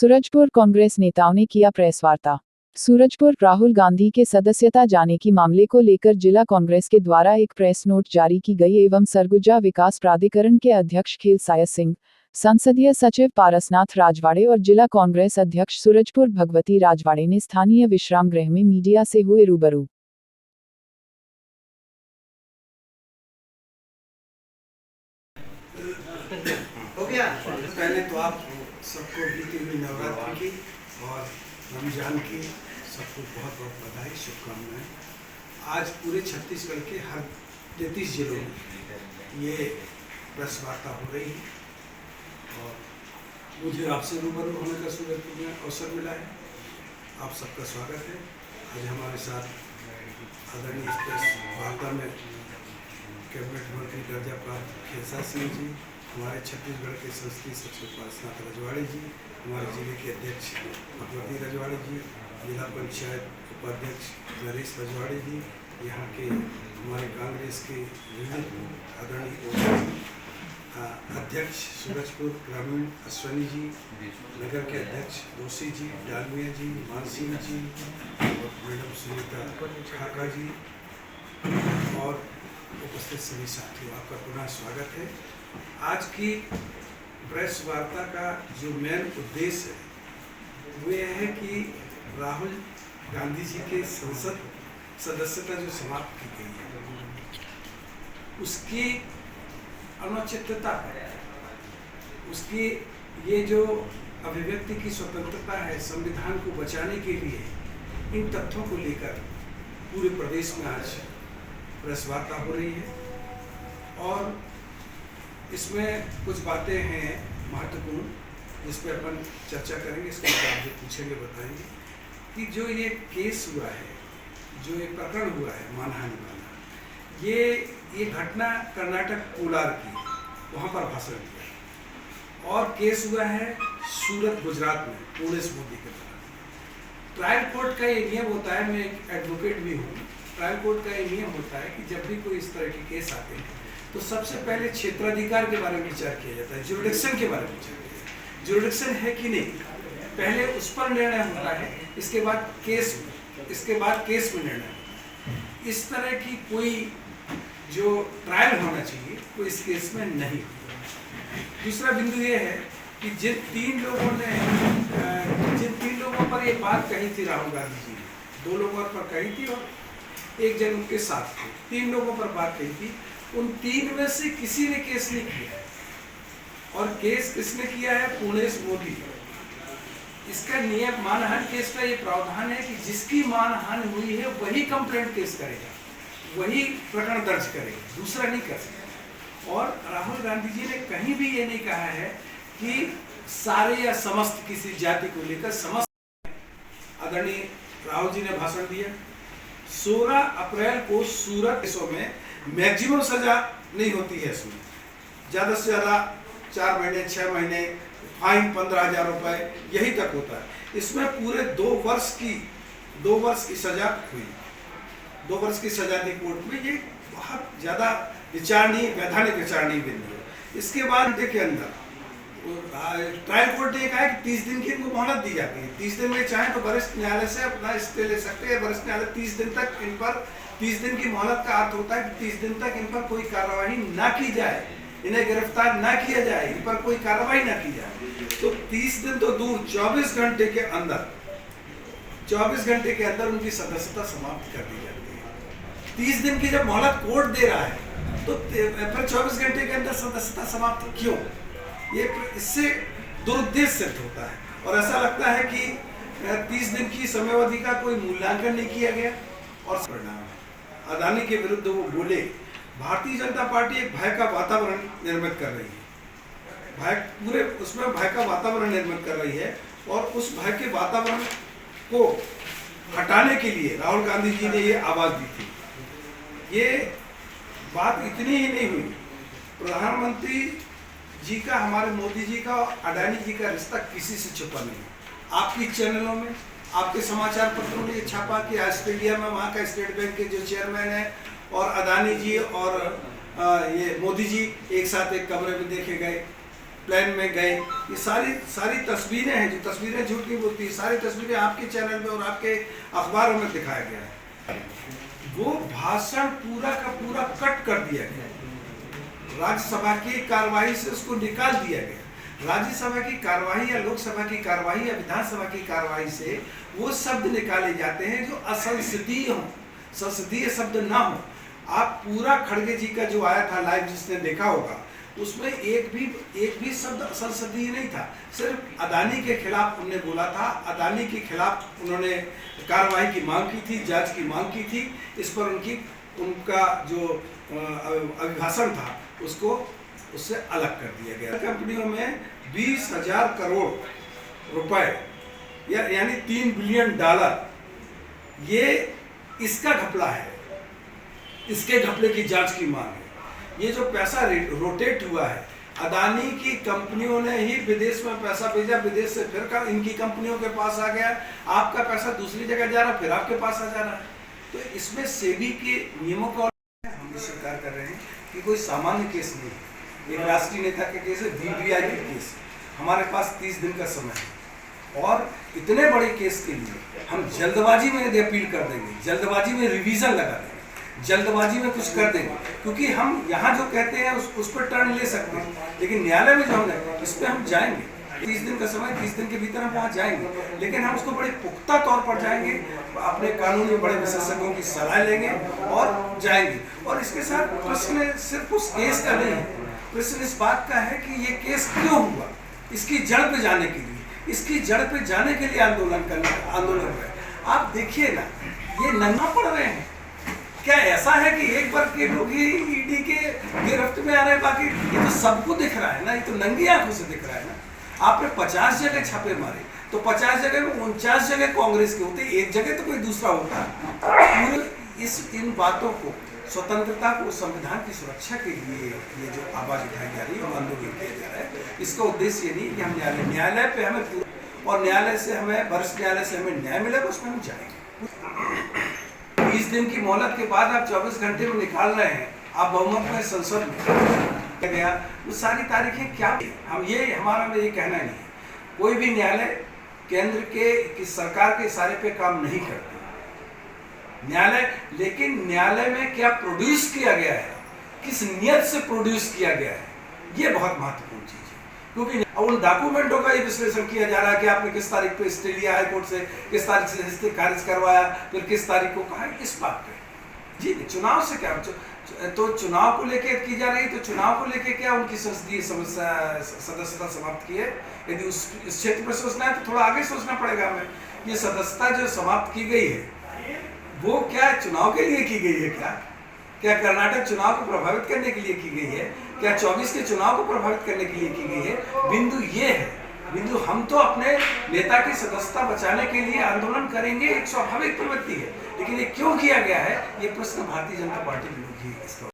सूरजपुर कांग्रेस नेताओं ने किया प्रेस वार्ता। सूरजपुर राहुल गांधी के सदस्यता जाने की मामले को लेकर जिला कांग्रेस के द्वारा एक प्रेस नोट जारी की गई एवं सरगुजा विकास प्राधिकरण के अध्यक्ष खेल साय सिंह, संसदीय सचिव पारसनाथ राजवाड़े और जिला कांग्रेस अध्यक्ष सूरजपुर भगवती राजवाड़े ने स्थानीय विश्राम गृह में मीडिया से हुए रूबरू। पहले तो आप सबको बीती हुई नवरात्रि की और रमजान की सबको बहुत बहुत बधाई, शुभकामनाएं। आज पूरे छत्तीसगढ़ के हर 33 जिलों में ये प्रेस वार्ता हो रही है और मुझे आपसे रूबरू होने का सूरजपुर में अवसर मिला है। आप सबका स्वागत है। आज हमारे साथ आदरणीय इस प्रेस वार्ता में कैबिनेट मंत्री दर्जा प्राप्त खेल साय सिंह जी, हमारे छत्तीसगढ़ के संसदीय सचिव पारसनाथ राजवाड़े जी, हमारे जिले के अध्यक्ष भगवती राजवाड़े जी, जिला पंचायत उपाध्यक्ष नरेश राजवाड़े जी, यहाँ के हमारे कांग्रेस के आदरणीय अध्यक्ष सूरजपुर ग्रामीण अश्वनी जी, नगर के अध्यक्ष दोषी जी, डालमिया जी, मानसिंह जी और मैडम सुनीता ठाका जी और उपस्थित सभी साथियों, आपका पुनः स्वागत है। आज की प्रेस वार्ता का जो मेन उद्देश्य है वो यह है कि राहुल गांधी जी के संसद सदस्यता जो समाप्त की गई है उसकी अनौचित्यता, उसकी ये जो अभिव्यक्ति की स्वतंत्रता है, संविधान को बचाने के लिए इन तथ्यों को लेकर पूरे प्रदेश में आज प्रेस वार्ता हो रही है और इसमें कुछ बातें हैं महत्वपूर्ण जिस पर अपन चर्चा करेंगे। इसके बाद आप जो पूछेंगे बताएंगे कि जो ये केस हुआ है, जो ये प्रकरण हुआ है मानहानि वाला, ये घटना कर्नाटक कोलार की, वहाँ पर भाषण दिया और केस हुआ है सूरत गुजरात में पुलिस मोदी के तरफ। ट्रायल कोर्ट का ये नियम होता है, मैं एक एडवोकेट भी हूँ, ट्रायल कोर्ट का ये नियम होता है कि जब भी कोई इस तरह के केस आते हैं तो सबसे पहले क्षेत्राधिकार के बारे में विचार किया जाता है, ज्यूरिडिक्शन के बारे में विचार किया जाता है, ज्यूरिडिक्शन है कि नहीं, पहले उस पर निर्णय होता है, इसके बाद केस में निर्णय होता है। इस तरह की कोई जो ट्रायल होना चाहिए वो इस केस में नहीं हुआ। दूसरा बिंदु ये है कि जिन तीन लोगों पर ये बात कही थी राहुल गांधी जी ने, 2 लोगों पर कही थी और एक जन उनके साथ थे, 3 लोगों पर बात कही थी। उन 3 में से किसी ने केस नहीं किया है और केस किसने किया है? पुलिस मोदी। इसका नियम मानहानि केस का ये प्रावधान है कि जिसकी मानहानि हुई है वही कंप्लेंट केस करेगा, वही प्रकरण दर्ज करेगा, दूसरा नहीं कर सकता। और राहुल गांधी जी ने कहीं भी ये नहीं कहा है कि सारे या समस्त किसी जाति को लेकर समस्त। आदरणीय राहुल जी ने भाषण दिया। 16 अप्रैल को सूरत केसों में मैक्सिमम सजा नहीं होती है, इसमें ज़्यादा से ज़्यादा 4 महीने 6 महीने, फाइन 15,000 रुपये, यही तक होता है। इसमें पूरे 2 वर्ष की सजा हुई, 2 वर्ष की सजा दी कोर्ट में। ये बहुत ज़्यादा वैधानिक विचारणीय बिंदु है। इसके बाद के अंदर ट्रायल कोर्ट ने कहा कि 30 दिन की इनको मोहलत दी जाती है। 30 दिन में चाहे तो वरिष्ठ न्यायालय से अपना स्टे ले सकते हैं। वरिष्ठ न्यायालय 30 दिन तक इन पर, 30 दिन की मोहलत का अर्थ होता है कि 30 दिन तक इन पर कोई कार्रवाई ना की जाए, इन्हें गिरफ्तार ना किया जाए, इन पर कोई कार्रवाई ना की जाए। तो 30 दिन तो दूर, 24 घंटे के अंदर उनकी सदस्यता समाप्त कर दी जाती है। 30 दिन की जब मोहलत कोर्ट दे रहा है तो फिर 24 घंटे के अंदर सदस्यता समाप्त क्यों? ये इससे दुरुद्देश्य सिद्ध होता है और ऐसा लगता है कि 30 दिन की समयावधि का कोई मूल्यांकन नहीं किया गया और परिणाम अदानी के विरुद्ध वो बोले। भारतीय जनता पार्टी एक भय का वातावरण निर्मित कर रही है, पूरे उसमें भय का वातावरण निर्मित कर रही है और उस भय के वातावरण को हटाने के लिए राहुल गांधी जी ने ये आवाज दी थी। ये बात इतनी ही नहीं हुई, प्रधानमंत्री जी का, हमारे मोदी जी का और अडानी जी का रिश्ता किसी से छुपा नहीं। आपकी चैनलों में, आपके समाचार पत्रों ने छापा कि ऑस्ट्रेलिया में वहाँ का स्टेट बैंक के जो चेयरमैन है और अडानी जी और ये मोदी जी एक साथ एक कमरे में देखे गए। प्लेन में गए, ये सारी तस्वीरें हैं, जो तस्वीरें झूठ नहीं बोलती, सारी तस्वीरें आपके चैनल में और आपके अखबारों में दिखाया गया है। वो भाषण पूरा का पूरा कट कर दिया गया, राज्यसभा की कार्यवाही से उसको निकाल दिया गया। राज्यसभा की कार्यवाही या लोकसभा की कार्यवाही या विधानसभा की कार्यवाही से वो शब्द निकाले जाते हैं जो असंसदीय हो, संसदीय शब्द ना हो। आप पूरा खड़गे जी का जो आया था लाइव, जिसने देखा होगा, उसमें एक भी शब्द असंसदीय नहीं था। सिर्फ अदानी के खिलाफ उन्होंने बोला था, अदानी के खिलाफ उन्होंने कार्रवाई की मांग की थी, जांच की मांग की थी। इस पर उनका जो अभिभाषण था उसको उससे अलग कर दिया गया। कंपनियों में 20,000 करोड़ रुपए यानी $3 बिलियन, ये इसका घपला है, इसके घपले की जांच की मांग है। ये जो पैसा रोटेट हुआ है, अदानी की कंपनियों ने ही विदेश में पैसा भेजा, विदेश से फिर इनकी कंपनियों के पास आ गया, आपका पैसा दूसरी जगह जा रहा, फिर आपके पास आ जा रहा है। तो इसमें सेबी के नियमों का हम स्वीकार कर रहे हैं कि कोई सामान्य केस नहीं है, एक राष्ट्रीय नेता के केस है, वीवीआईपी केस। हमारे पास 30 दिन का समय है और इतने बड़े केस के लिए हम जल्दबाजी में यदि अपील कर देंगे, जल्दबाजी में रिवीजन लगा देंगे, जल्दबाजी में कुछ कर देंगे, क्योंकि हम यहाँ जो कहते हैं उस पर टर्न ले सकते हैं, लेकिन न्यायालय में जो हम इस पर हम जाएंगे। 30 दिन का समय, 30 दिन के भीतर हम वहाँ जाएंगे, लेकिन हम उसको बड़े पुख्ता तौर पर जाएंगे, अपने कानून में बड़े विशेषज्ञों की सलाह लेंगे और जाएंगे। और इसके साथ प्रश्न सिर्फ उस केस का नहीं है, प्रश्न इस बात का है कि ये केस क्यों हुआ, इसकी जड़ पे जाने के लिए, इसकी जड़ पे जाने के लिए आंदोलन है। आप देखिए ना, ये नंगा पड़ रहे हैं। क्या ऐसा है कि एक बार के लोग ही ईडी के गिरफ्त में आ रहे हैं, बाकी ये तो सबको दिख रहा है ना, ये तो नंगी आंखों से दिख रहा है ना। आपने 50 जगह छापे मारे, तो 50 जगह में 49 जगह कांग्रेस के होते, एक जगह तो कोई दूसरा होता। पूरे इन बातों को, स्वतंत्रता को, संविधान की सुरक्षा के लिए ये जो आवाज उठाई जा रही है और आंदोलन किया जा रहा है, इसका उद्देश्य ये नहीं कि हम न्यायालय पे हमें और न्यायालय से हमें, वरिष्ठ न्यायालय से हमें न्याय मिलेगा, उसमें हम जाएंगे। 20 दिन की मोहलत के बाद आप 24 घंटे में निकाल रहे हैं, आप बहुमत में संसद में गया, वो सारी तारीखें क्या, हम ये हमारा में ये कहना नहीं है। कोई भी न्यायालय केंद्र की सरकार के इशारे पे काम नहीं करते न्यायालय, लेकिन न्यायालय में क्या प्रोड्यूस किया गया है, किस नियत से प्रोड्यूस किया गया है, ये बहुत महत्वपूर्ण चीज है। क्योंकि उन डॉक्यूमेंटों का ये विश्लेषण किया जा रहा है कि आपने किस तारीख पे स्टे लिया हाई कोर्ट से, किस तारीख से स्टे खारिज करवाया, फिर किस तारीख को कहा, इस बात पे जी चुनाव से क्या, तो चुनाव को लेके की जा रही, तो चुनाव को लेके क्या उनकी संसदीय सदस्यता समाप्त की है। यदि उस क्षेत्र पर सोचना है तो थोड़ा आगे सोचना पड़ेगा हमें। ये सदस्यता जो समाप्त की गई है वो क्या चुनाव के लिए की गई है, क्या कर्नाटक चुनाव को प्रभावित करने के लिए की गई है, क्या 24 के चुनाव को प्रभावित करने के लिए की गई है। बिंदु ये है, बिंदु हम तो अपने नेता की सदस्यता बचाने के लिए आंदोलन करेंगे, एक स्वाभाविक प्रवृत्ति है, लेकिन ये क्यों किया गया है, ये प्रश्न भारतीय जनता पार्टी के लोग ही इसका